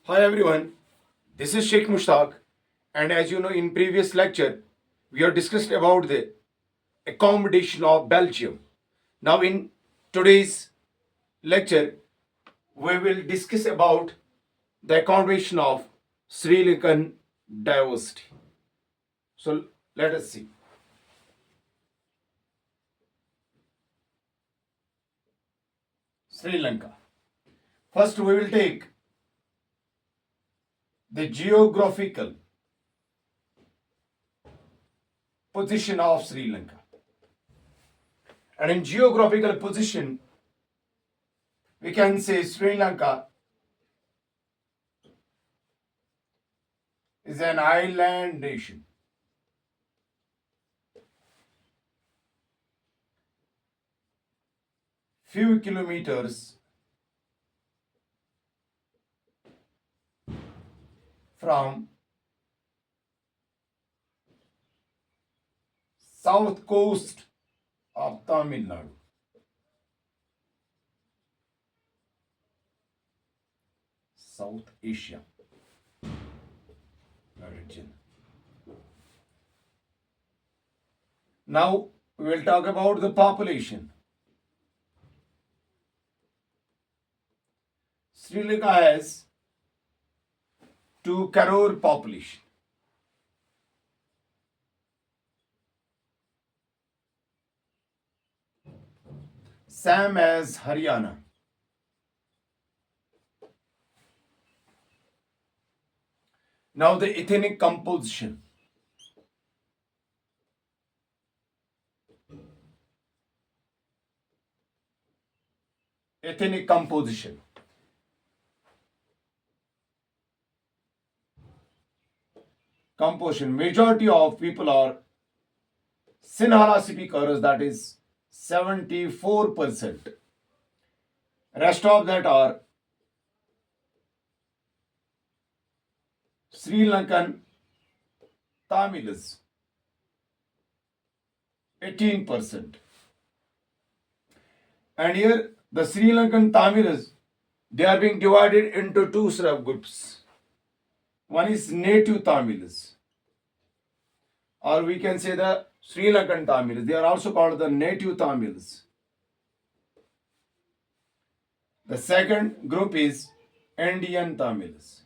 Hi everyone, this is Sheikh Mushtaq, and as you know, in previous lecture, we have discussed about the accommodation of Belgium. Now, in today's lecture, we will discuss about the accommodation of Sri Lankan diversity. So, let us see. Sri Lanka. First, we will take the geographical position of Sri Lanka. And in geographical position, we can say Sri Lanka is an island nation. Few kilometers from south coast of Tamil Nadu. South Asia region. Now we will talk about the population. Sri Lanka has 2 crore population. Same as Haryana. Now the ethnic composition. Ethnic composition. Composition. Majority of people are Sinhala speakers, that is 74%. Rest of that are Sri Lankan Tamils, 18%. And here the Sri Lankan Tamils, they are being divided into 2 subgroups. One is native Tamils, or we can say the Sri Lankan Tamils. They are also called the native Tamils. The second group is Indian Tamils.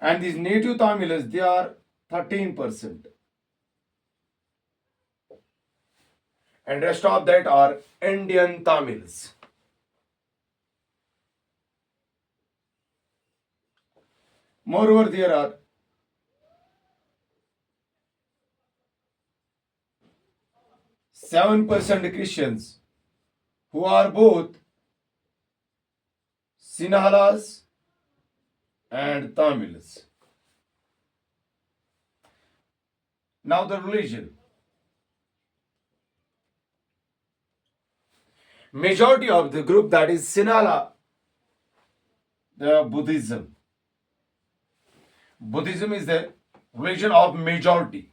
And these native Tamils, they are 13%. And rest of that are Indian Tamils. Moreover, there are 7% Christians who are both Sinhalas and Tamils. Now the religion. Majority of the group, that is Sinhala, the Buddhism. Buddhism is the religion of majority.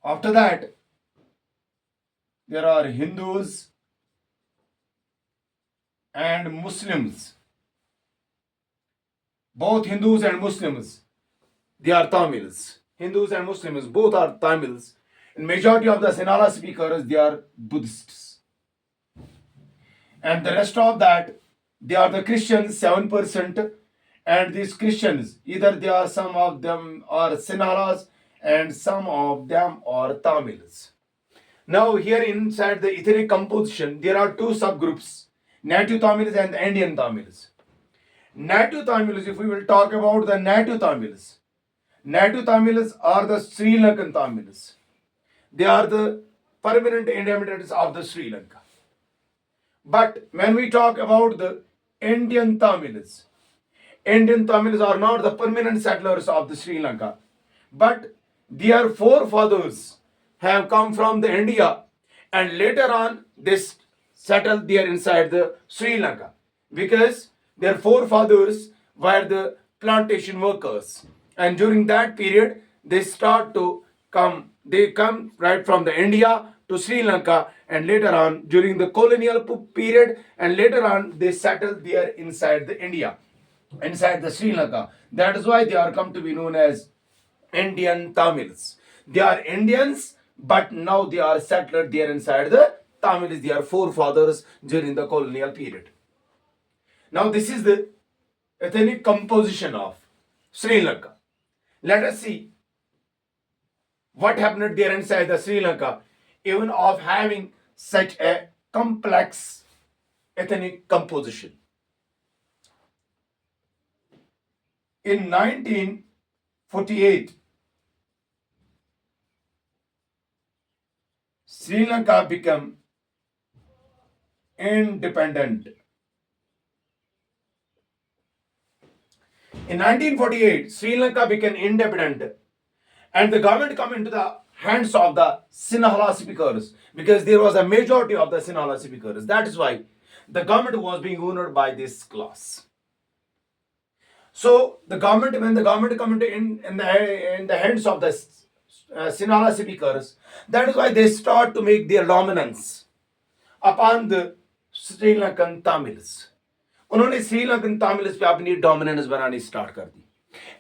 After that, there are Hindus and Muslims. Both Hindus and Muslims, they are Tamils. Hindus and Muslims, both are Tamils. And majority of the Sinhala speakers, they are Buddhists. And the rest of that, they are the Christians, 7%. And these Christians, either they are, some of them are Sinhalas and some of them are Tamils. Now here inside the ethnic composition, there are 2 subgroups, native Tamils and the Indian Tamils. Native Tamils, if we will talk about the native Tamils are the Sri Lankan Tamils. They are the permanent inhabitants of the Sri Lanka. But when we talk about the Indian Tamils are not the permanent settlers of the Sri Lanka, but their forefathers have come from the India, and later on they settled there inside the Sri Lanka, because their forefathers were the plantation workers, and during that period they start to come. They come right from the India to Sri Lanka, and later on during the colonial period, and later on they settled there inside the India, inside the Sri Lanka. That is why they are come to be known as Indian Tamils. They are Indians, but now they are settled there inside the Tamils. They are forefathers during the colonial period. Now this is the ethnic composition of Sri Lanka. Let us see what happened there inside the Sri Lanka, even of having such a complex ethnic composition. In 1948, Sri Lanka became independent. In 1948, Sri Lanka became independent, and the government come into the hands of the Sinhala speakers, because there was a majority of the Sinhala speakers. That is why the government was being owned by this class. So the government, when the government come into in the hands of the Sinhala speakers, that is why they start to make their dominance upon the Sri Lankan Tamils. उन्होंने Sri Lankan Tamils पे अपनी dominance बनानी start कर दी,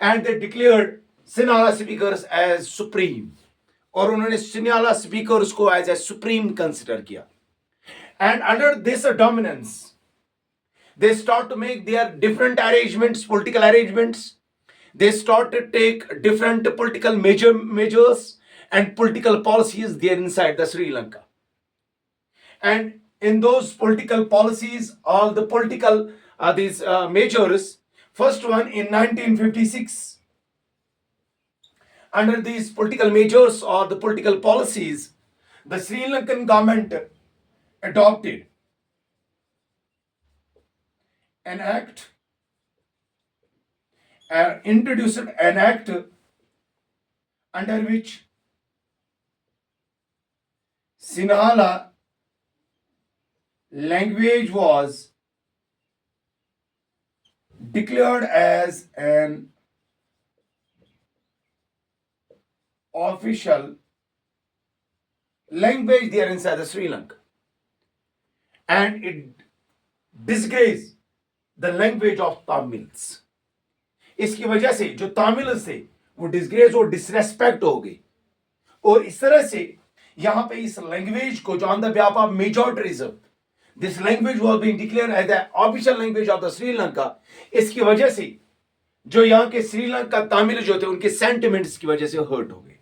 and they declared Sinhala speakers as supreme, और उन्होंने Sinhala speakers को as a supreme consider किया. And under this dominance they start to make their different arrangements, political arrangements. They start to take different political measures and political policies there inside the Sri Lanka. And in those political policies, all the political these measures, first one in 1956, under these political measures or the political policies, the Sri Lankan government adopted an act, introduced an act under which Sinhala language was declared as an official language there inside the Sri Lanka, and it disgraced the language of Tamils. इसकी वजह से जो तामिल्स थे वो disgrace और disrespect हो गई, और इस तरह से यहाँ पे इस लैंग्वेज को जो on the behalf of majoritism this language was being declared as the official language of the Sri Lanka. इसकी वजह से जो यहाँ के श्रीलंका तमिल जो थे उनके सेंटिमेंट्स की वजह से हर्ट हो गए.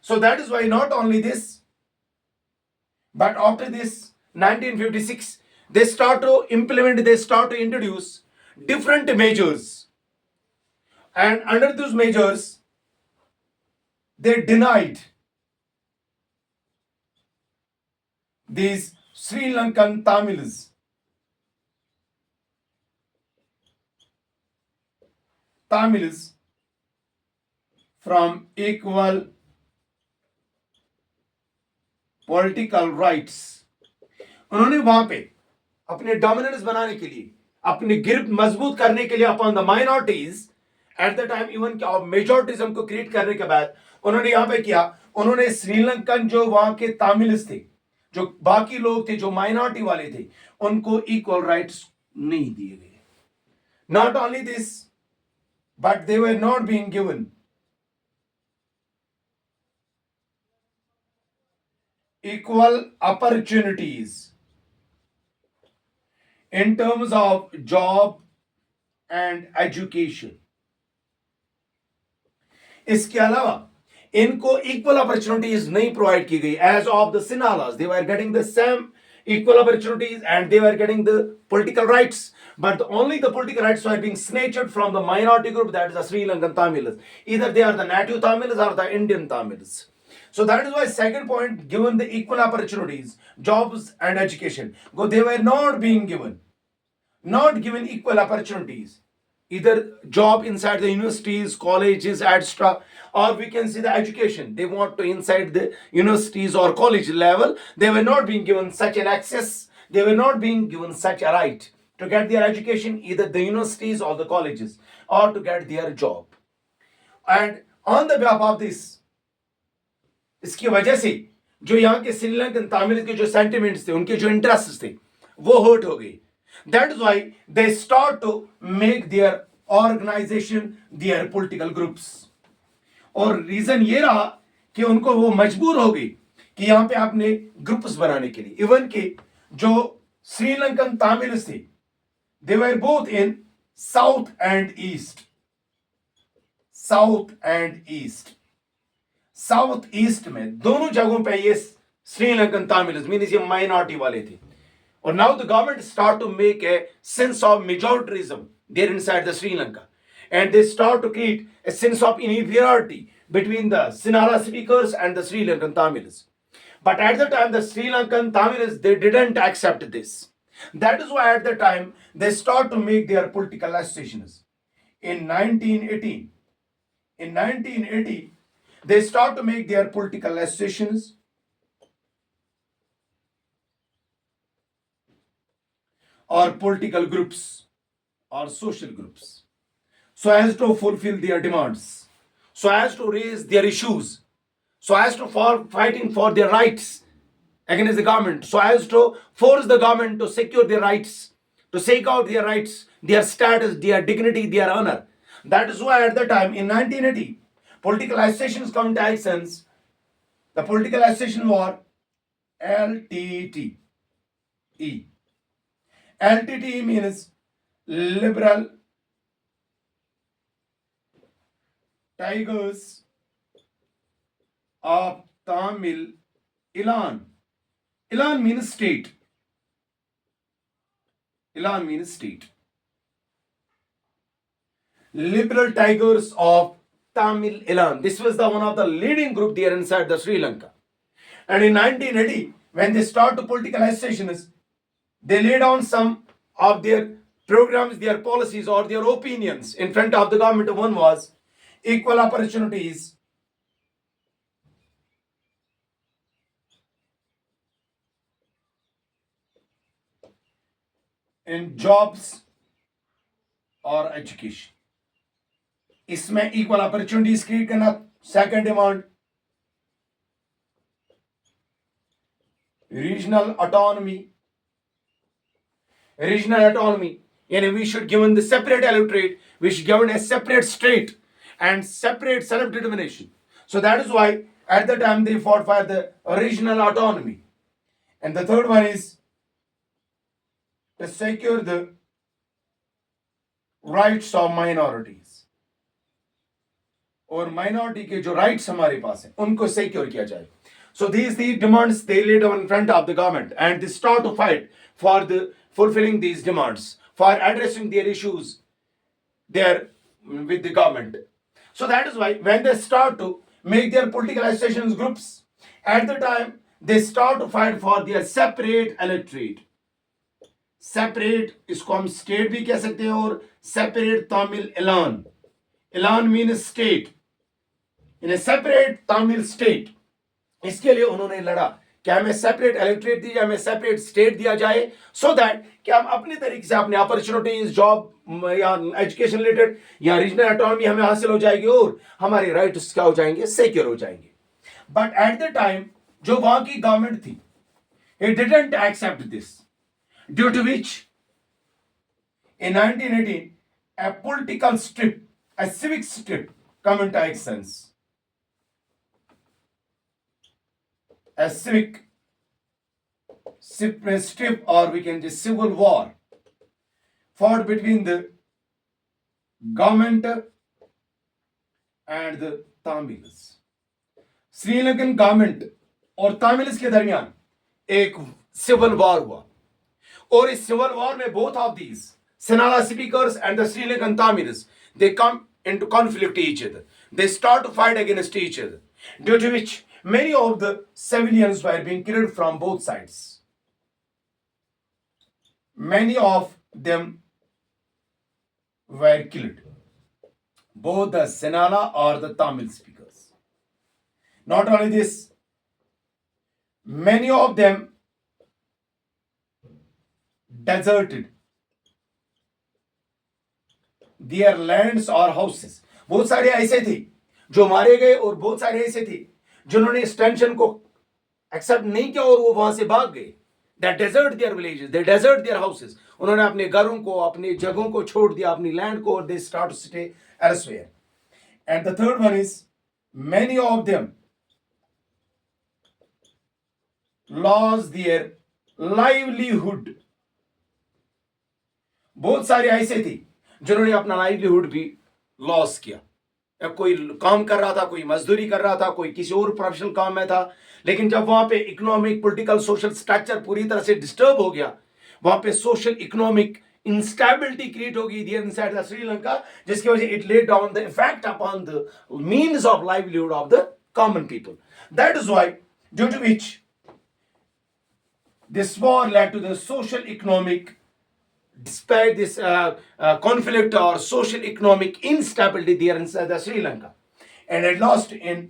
So that is why not only this but after this 1956 they start to implement, they start to introduce different measures, and under those measures they denied these Sri Lankan Tamils from equal political rights. उन्होंने वहां पे अपने dominance बनाने के लिए, अपनी गिरफ्त मजबूत करने के लिए upon the minorities at the time, even क्या मेजॉरिटिज्म को क्रिएट करने के बाद उन्होंने यहां पे किया, उन्होंने श्रीलंकन जो वहां के तामिल्स थे, जो बाकी लोग थे, जो माइनॉरिटी वाले थे, उनको इक्वल राइट्स नहीं दिए गए. Not only this but they were not being given equal opportunities in terms of job and education. इसके अलावा इनको इक्वल अपॉर्चुनिटीज नहीं प्रोवाइड की गई. Age of the Sinhalas they were getting the same equal opportunities and they were getting the political rights, but only the political rights were being snatched from the minority group, that is the Sri Lankan Tamils. Either they are the native Tamils or the Indian Tamils. So that is why second point, given the equal opportunities, jobs and education, they were not being given, not given equal opportunities, either job inside the universities, colleges, etc., or we can see the education. They want to inside the universities or college level, they were not being given such an access, they were not being given such a right to get their education, either the universities or the colleges, or to get their job. And on the behalf of this, इसकी वजह से जो यहाँ के श्रीलंकन तमिल के जो sentiments थे, उनके जो इंटरेस्ट थे, वो हर्ट हो गई. That is why they start to make their organization, their political groups. और रीजन ये रहा कि उनको वो मजबूर हो गई कि यहां पे आपने ग्रुप्स बनाने के लिए. इवन के जो श्रीलंकन तमिल्स थे, they were both in south and east. South and east, south east में दोनों जगहों पे ये श्रीलंकन तमिल्स मीन्स ये माइनॉरिटी वाले थे. और now the government start to make a sense of majoritarianism there inside the Sri Lanka, and they start to create a sense of inferiority between the Sinhala speakers and the Sri Lankan Tamils. But at the time, the Sri Lankan Tamils, they didn't accept this. That is why at the time they start to make their political associations. In 1980, they start to make their political associations or political groups or social groups, so as to fulfill their demands, so as to raise their issues, so as to fighting for their rights against the government, so as to force the government to secure their rights, to seek out their rights, their status, their dignity, their honor. That is why at the time in 1980, political associations come into actions. The political association were LTTE. LTTE means Liberal Tigers of Tamil Elan. Elan means state. Elan means state. Liberal Tigers of Tamil Elan. This was the one of the leading group there inside the Sri Lanka. And in 1980, when they start to political associations, they lay down some of their programs, their policies, or their opinions in front of the government. One was equal opportunities in jobs or education. इसमें equal opportunities create करना. Second demand regional autonomy. Regional autonomy यानी we should given the separate electorate, we should given a separate state and separate self-determination. So that is why at the time they fought for the regional autonomy. And the third one is to secure the rights of minorities. और minority के जो rights हमारे पास हैं उनको secure किया जाए. So these demands they laid down in front of the government, and they start to fight for the fulfilling these demands, for addressing their issues there with the government. So that is why when they start to make their political associations groups, at the time they start to fight for their separate electorate. Separate इसको हम state भी कह सकते हैं, और separate Tamil Elan. Elan means state. In a separate Tamil state. इसके लिए उन्होंने लड़ा कि हमें सेपरेट इलेक्टोरेट दिया, हमें सेपरेट स्टेट दिया जाए, सो दैट कि हम अपने तरीके से अपने अपॉर्चुनिटीज, जॉब या एजुकेशन रिलेटेड या रीजनल ऑटोनॉमी हमें हासिल हो जाएगी और हमारे राइट्स क्या हो जाएंगे, सिक्योर हो जाएंगे. बट एट द टाइम जो वहां की गवर्नमेंट थी, it didn't accept this, due to which in 1918 a political strip, a civic strip come into existence. A civic strip, or we can say civil war, fought between the government and the Tamils. Sri Lankan government और Tamils के दरमियान एक civil war हुआ, और इस civil war में both of these Sinhala speakers and the Sri Lankan Tamils, they come into conflict each other. They start to fight against each other, due to which many of the civilians were being killed from both sides. Many of them were killed, both the Sinhala or the Tamil speakers. Not only this, many of them deserted their lands or houses. बहुत सारे ऐसे थे जो मारे गए, और बहुत सारे ऐसे थे जिन्होंने इस टेंशन को एक्सेप्ट नहीं किया और वो वहां से भाग गए. They desert their villages, they desert their houses. उन्होंने अपने घरों को, अपनी जगहों को छोड़ दिया, अपनी लैंड को, और they start to stay elsewhere. And the third one is, many of them lost their livelihood. बहुत सारे ऐसे थे जिन्होंने अपना लाइवलीहुड भी लॉस किया. कोई काम कर रहा था, कोई मजदूरी कर रहा था, कोई किसी और प्रोफेशनल काम में था, लेकिन जब वहां पे इकोनॉमिक, पॉलिटिकल, सोशल स्ट्रक्चर पूरी तरह से डिस्टर्ब हो गया, वहां पे सोशल इकोनॉमिक इंस्टेबिलिटी क्रिएट हो गई देयर इनसाइड द श्रीलंका, जिसकी वजह से it led down the effect upon the means of livelihood of the common people. That is why, due to which this war led to the social economic, despite this conflict or social economic instability there in the Sri Lanka. And at last in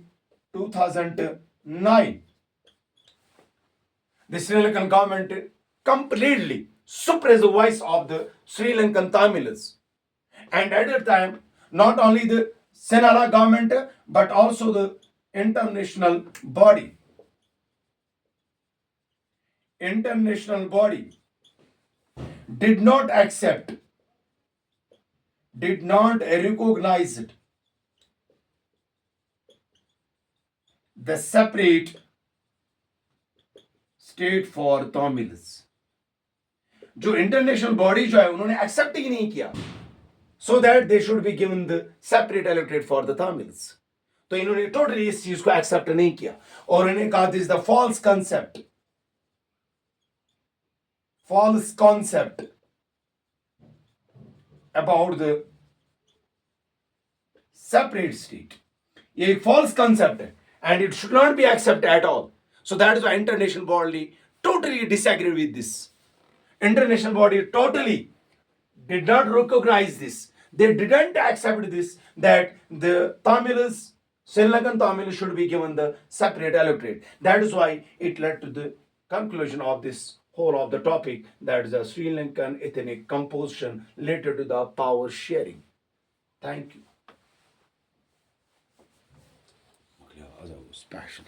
2009, the Sri Lankan government completely suppressed the voice of the Sri Lankan Tamils. And at that time, not only the Sinhala government, but also the international body did not accept, did not recognize the separate state for Tamils. जो international body जो है उन्होंने accept ही नहीं किया, so that they should be given the separate electorate for the Tamils. तो इन्होंने totally इस चीज को एक्सेप्ट नहीं किया और इन्हें कहा this the false concept about the separate state. ये एक false concept है and it should not be accepted at all. So that is why international body totally disagreed with this. International body totally did not recognize this. They didn't accept this, that the Tamils, Sri Lankan Tamils should be given the separate electorate. That is why it led to the conclusion of this whole of the topic, that is the Sri Lankan ethnic composition related to the power sharing. Thank you. Special.